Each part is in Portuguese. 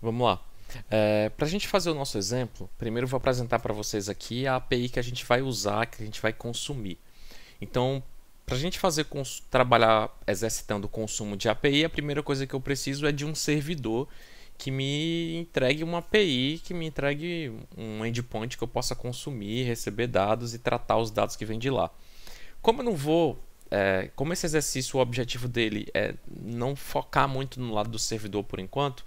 Vamos lá. Para a gente fazer o nosso exemplo, primeiro eu vou apresentar para vocês aqui a API que a gente vai usar, que a gente vai consumir. Então, para a gente trabalhar exercitando o consumo de API, a primeira coisa que eu preciso é de um servidor que me entregue uma API, que me entregue um endpoint que eu possa consumir, receber dados e tratar os dados que vêm de lá. Como eu não vou como esse exercício, o objetivo dele é não focar muito no lado do servidor por enquanto,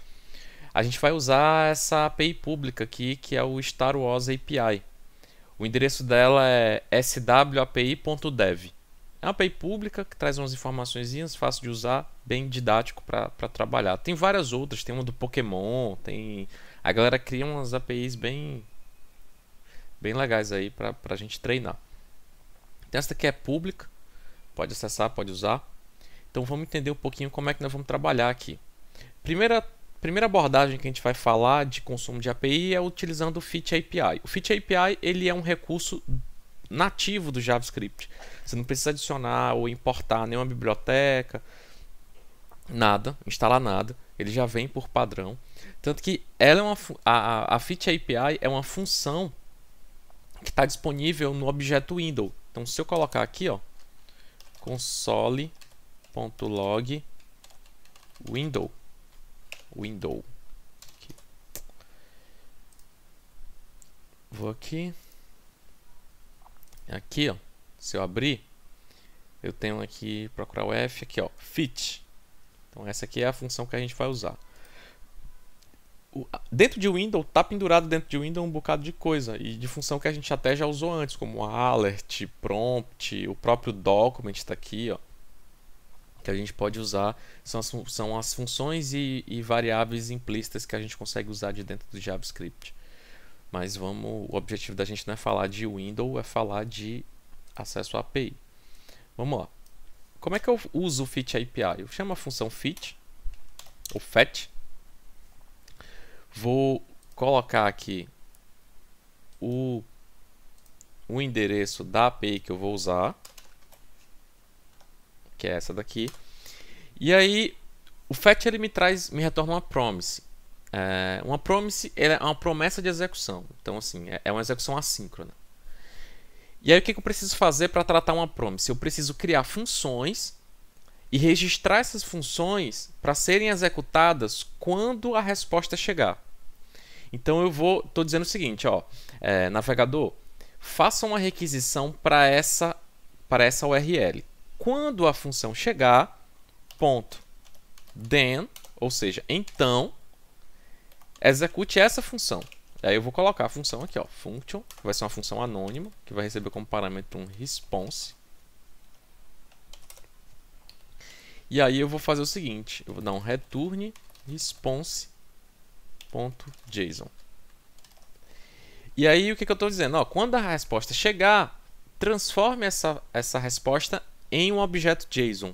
a gente vai usar essa API pública aqui, que é o Star Wars API. O endereço dela é swapi.dev. É uma API pública que traz umas informações fácil de usar, bem didático para trabalhar. Tem várias outras, tem uma do Pokémon, tem a galera cria umas APIs bem legais aí para a gente treinar. Então, essa aqui é pública, pode acessar, pode usar. Então vamos entender um pouquinho como é que nós vamos trabalhar aqui. Primeira abordagem que a gente vai falar de consumo de API é utilizando o Fetch API. O Fetch API ele é um recurso nativo do JavaScript. Você não precisa adicionar ou importar nenhuma biblioteca, nada, instalar nada. Ele já vem por padrão. Tanto que ela é a Fetch API é uma função que está disponível no objeto window. Então, se eu colocar aqui, ó, console.log window, vou aqui, ó, se eu abrir, eu tenho aqui, procurar o F, aqui ó, Fetch. Então essa aqui é a função que a gente vai usar. Dentro de Windows, tá pendurado dentro de Windows um bocado de coisa e de função que a gente até já usou antes, como alert, prompt, o próprio document está aqui, ó, que a gente pode usar. São as funções e variáveis implícitas que a gente consegue usar de dentro do JavaScript. Mas o objetivo da gente não é falar de Windows, é falar de acesso à API. Vamos lá. Como é que eu uso o Fetch API? Eu chamo a função Fetch, ou Fetch. Vou colocar aqui o endereço da API que eu vou usar, que é essa daqui. E aí, o Fetch ele me retorna uma promise. Uma promise é uma promessa de execução. Então, assim, é uma execução assíncrona. E aí, o que eu preciso fazer para tratar uma promise? Eu preciso criar funções e registrar essas funções para serem executadas quando a resposta chegar. Então, eu estou dizendo o seguinte, ó, navegador, faça uma requisição para essa URL. Quando a função chegar, ponto, then, ou seja, então, execute essa função. Aí eu vou colocar a função aqui, ó, function, que vai ser uma função anônima, que vai receber como parâmetro um response. E aí eu vou fazer o seguinte, eu vou dar um return response.json. E aí o que eu estou dizendo? Ó, quando a resposta chegar, transforme essa resposta em um objeto JSON.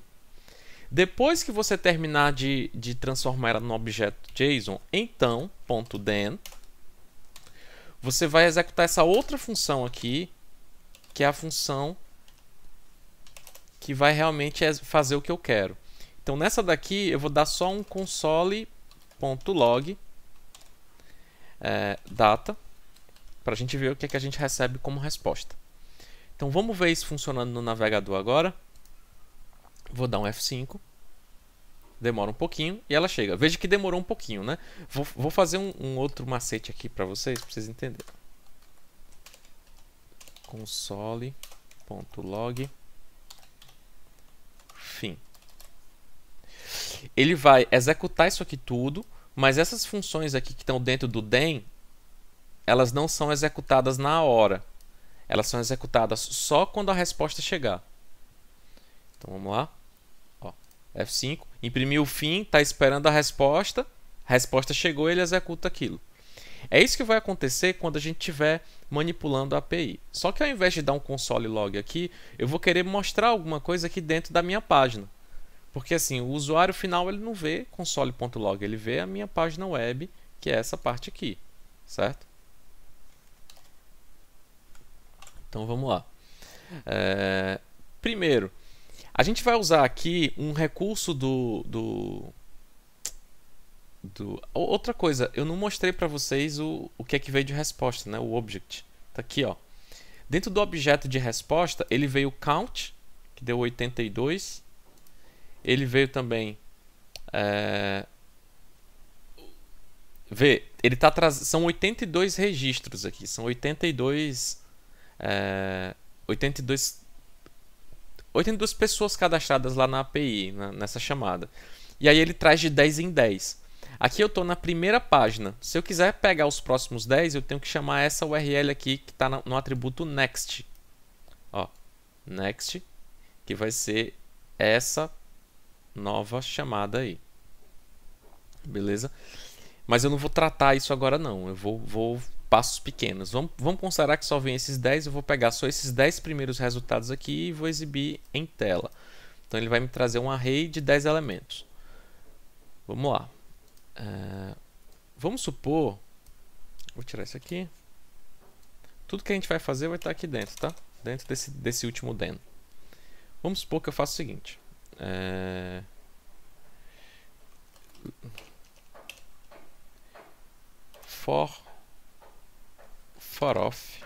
Depois que você terminar de transformar ela no objeto JSON, então, .then, você vai executar essa outra função aqui, que é a função que vai realmente fazer o que eu quero. Então, nessa daqui, eu vou dar só um console.log data, para a gente ver o que a gente recebe como resposta. Então, vamos ver isso funcionando no navegador agora. Vou dar um F5. Demora um pouquinho e ela chega. Veja que demorou um pouquinho, né? Vou fazer um outro macete aqui para vocês entenderem. Console.log fim. Ele vai executar isso aqui tudo, mas essas funções aqui que estão dentro do then, elas não são executadas na hora. Elas são executadas só quando a resposta chegar. Então vamos lá. F5, imprimiu o fim, está esperando a resposta chegou, ele executa aquilo. É isso que vai acontecer quando a gente estiver manipulando a API. Só que ao invés de dar um console log aqui, eu vou querer mostrar alguma coisa aqui dentro da minha página. Porque assim, o usuário final ele não vê console.log, ele vê a minha página web, que é essa parte aqui, certo? Então vamos lá. Primeiro, a gente vai usar aqui um recurso do Outra coisa, eu não mostrei para vocês o que é que veio de resposta, né? O object. Tá aqui, ó. Dentro do objeto de resposta, ele veio count, que deu 82. Ele veio também... Vê, ele tá são 82 registros aqui. São 82 pessoas cadastradas lá na API, nessa chamada. E aí ele traz de 10 em 10. Aqui eu estou na primeira página. Se eu quiser pegar os próximos 10, eu tenho que chamar essa URL aqui que está no atributo next. Ó, next, que vai ser essa nova chamada aí. Beleza? Mas eu não vou tratar isso agora não. Eu vou passos pequenos. Vamos considerar que só vem esses 10. Eu vou pegar só esses 10 primeiros resultados aqui e vou exibir em tela. Então ele vai me trazer um array de 10 elementos. Vamos lá. Vamos supor... Vou tirar isso aqui. Tudo que a gente vai fazer vai estar aqui dentro, tá? Dentro desse último den. Vamos supor que eu faço o seguinte. For of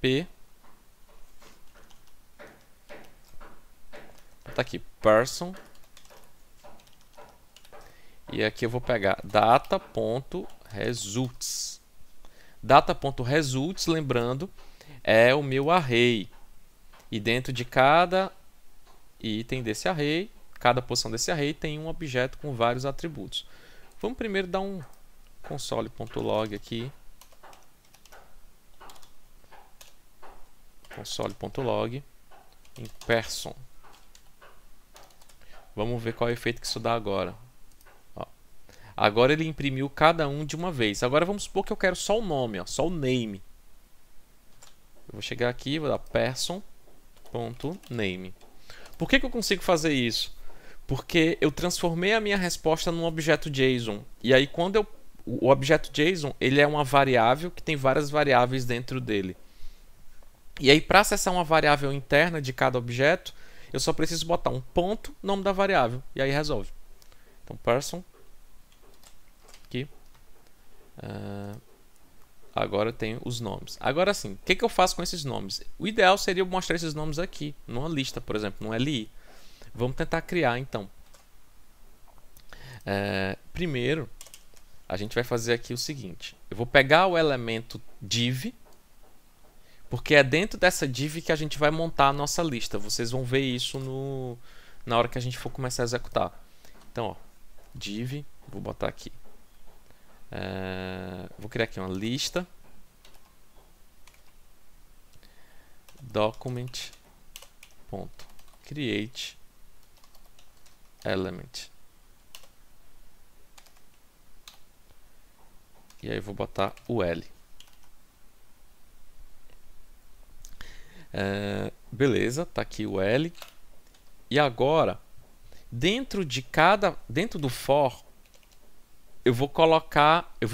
p, tá aqui, person, e aqui eu vou pegar data.results. Data.results, lembrando, é o meu array, e dentro de cada item desse array, cada posição desse array tem um objeto com vários atributos. Vamos primeiro dar um console.log aqui. Console.log em person. Vamos ver qual é o efeito que isso dá agora. Ó. Agora ele imprimiu cada um de uma vez. Agora vamos supor que eu quero só o nome, ó, só o name. Eu vou chegar aqui e vou dar person.name. Por que eu consigo fazer isso? Porque eu transformei a minha resposta num objeto JSON. E aí quando o objeto JSON, ele é uma variável que tem várias variáveis dentro dele. E aí para acessar uma variável interna de cada objeto, eu só preciso botar um ponto, nome da variável, e aí resolve. Então person aqui. Agora eu tenho os nomes. Agora sim, o que eu faço com esses nomes? O ideal seria eu mostrar esses nomes aqui, numa lista, por exemplo, no LI. Vamos tentar criar, então. Primeiro, a gente vai fazer aqui o seguinte. Eu vou pegar o elemento div, porque é dentro dessa div que a gente vai montar a nossa lista. Vocês vão ver isso na hora que a gente for começar a executar. Então, ó, div, vou botar aqui. Vou criar aqui uma lista. Document.create element. E aí eu vou botar o L. Beleza, tá aqui o L. E agora, dentro do for, eu vou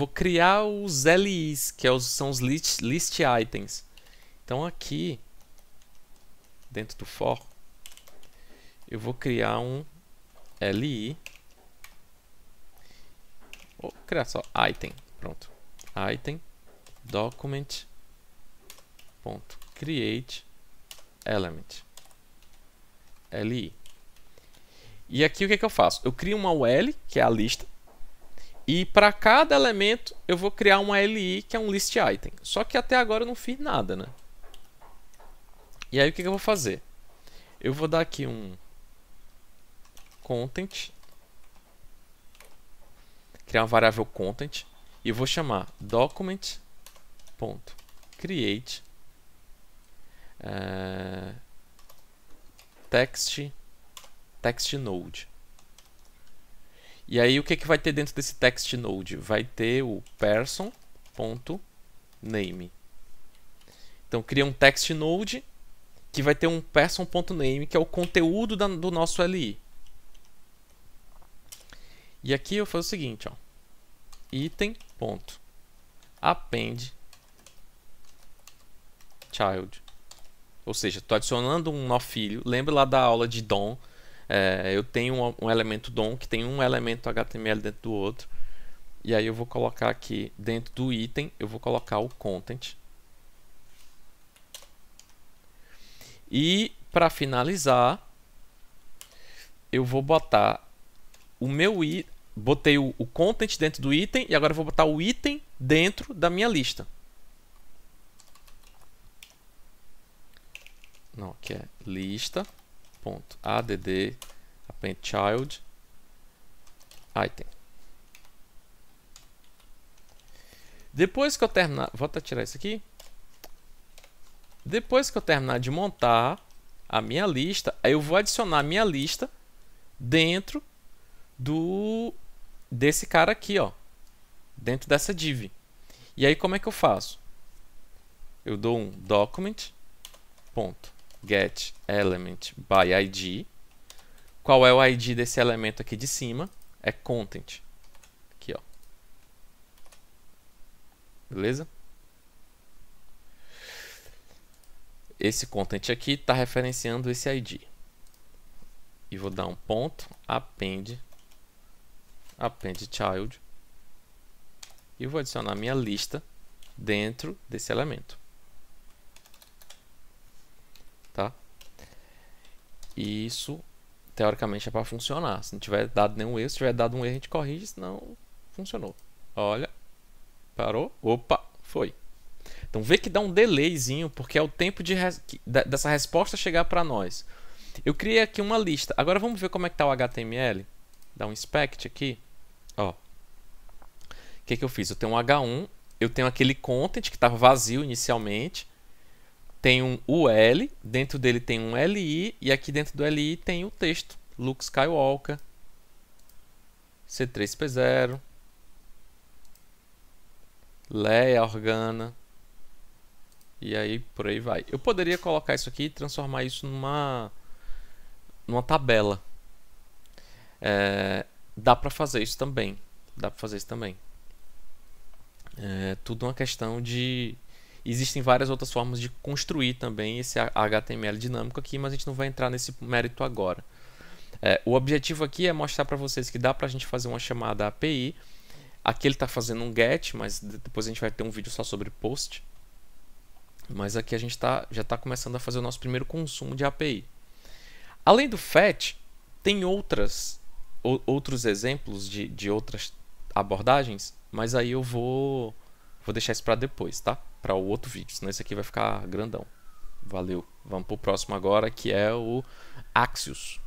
criar os LIs, que são os list items. Então aqui, dentro do for, eu vou criar um LI. Vou criar só item. Pronto. Item document.create element. LI. E aqui o que eu faço? Eu crio uma UL, que é a lista. E para cada elemento eu vou criar uma LI, que é um list item. Só que até agora eu não fiz nada, né? E aí o que eu vou fazer? Eu vou dar aqui um content, criar uma variável content, e eu vou chamar document.create text node. E aí o que vai ter dentro desse text node? Vai ter o person.name. Então cria um text node que vai ter um person.name, que é o conteúdo do nosso LI. E aqui eu faço o seguinte, ó. Item.append child. Ou seja, estou adicionando um nó filho. Lembra lá da aula de DOM, Eu tenho um elemento DOM que tem um elemento HTML dentro do outro. E aí eu vou colocar aqui dentro do item, eu vou colocar o content. E para finalizar, eu vou botar o meu item. Botei o content dentro do item e agora eu vou botar o item dentro da minha lista. Não, aqui é lista.add append child item. Depois que eu terminar, vou até tirar isso aqui. Depois que eu terminar de montar a minha lista, aí eu vou adicionar a minha lista dentro desse cara aqui, ó, dentro dessa div. E aí como é que eu faço? Eu dou um document.getElementById. Qual é o ID desse elemento aqui de cima? É content. Aqui, ó. Beleza? Esse content aqui está referenciando esse ID. E vou dar um ponto append child. E vou adicionar minha lista dentro desse elemento. Tá? E isso, teoricamente, é para funcionar. Se não tiver dado nenhum erro, se tiver dado um erro, a gente corrige, senão funcionou. Olha, parou, opa, foi. Então vê que dá um delayzinho, porque é o tempo dessa resposta chegar para nós. Eu criei aqui uma lista. Agora vamos ver como é que está o HTML. Dá um inspect aqui. Ó. O que eu fiz? Eu tenho um H1, eu tenho aquele content que estava vazio inicialmente. Tem um UL, dentro dele tem um LI, e aqui dentro do LI tem o texto. Luke Skywalker, C3P0, Leia Organa, e aí por aí vai. Eu poderia colocar isso aqui e transformar isso numa tabela. Dá para fazer isso também. É tudo uma questão de... Existem várias outras formas de construir também esse HTML dinâmico aqui, mas a gente não vai entrar nesse mérito agora. O objetivo aqui é mostrar para vocês que dá para a gente fazer uma chamada API. Aqui ele está fazendo um GET, mas depois a gente vai ter um vídeo só sobre POST. Mas aqui a gente já está começando a fazer o nosso primeiro consumo de API. Além do FET, tem outros exemplos de outras abordagens, mas aí eu vou deixar isso para depois, tá? Para o outro vídeo, senão esse aqui vai ficar grandão. Valeu. Vamos para o próximo agora, que é o Axios.